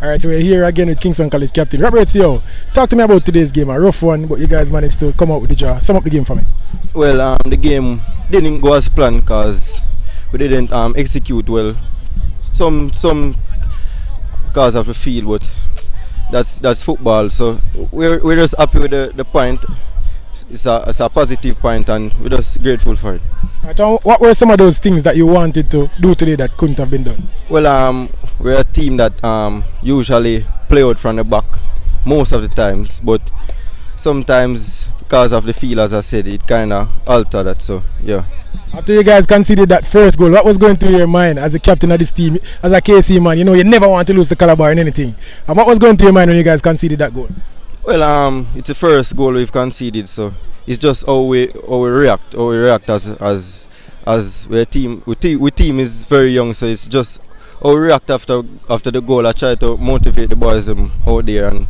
Alright, so we're here again with Kingston College captain Robert Seow. Talk to me about today's game. A rough one, but you guys managed to come out with the draw. Sum up the game for me. Well, the game didn't go as planned because we didn't execute well. Some cause of the field, but that's football. So we're just happy with the point. It's a positive point, and we're just grateful for it. Right, what were some of those things that you wanted to do today that couldn't have been done? Well, we're a team that usually play out from the back most of the times, but sometimes because of the field, as I said, it kind of altered that. So yeah. After you guys conceded that first goal, what was going through your mind as a captain of this team, as a KC man? You know, you never want to lose the Calabar in anything. And what was going through your mind when you guys conceded that goal? Well, it's the first goal we've conceded, so it's just how we react as we're a team. We team is very young, so it's just how we react after the goal. I try to motivate the boys out there, and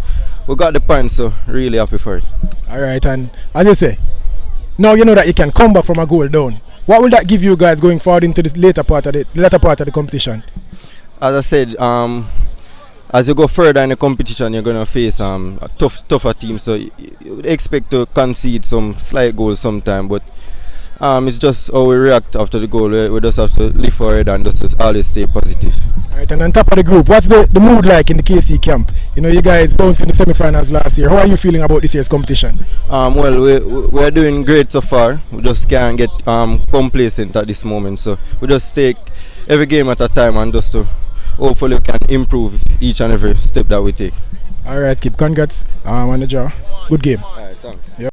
we got the points, so really happy for it. Alright, and as you say, now you know that you can come back from a goal down. What will that give you guys going forward into the later part of the competition? As I said, as you go further in the competition, you're gonna face a tougher team. So you would expect to concede some slight goals sometime, but it's just how we react after the goal. We just have to live for it and just always stay positive. Alright, and on top of the group, what's the mood like in the KC camp? You know, you guys bounced in the semi-finals last year. How are you feeling about this year's competition? Well, we're doing great so far. We just can't get complacent at this moment. So we just take every game at a time and just to hopefully we can improve each and every step that we take. Alright, Skip, congrats on the draw. Good game. Alright, thanks. Yep.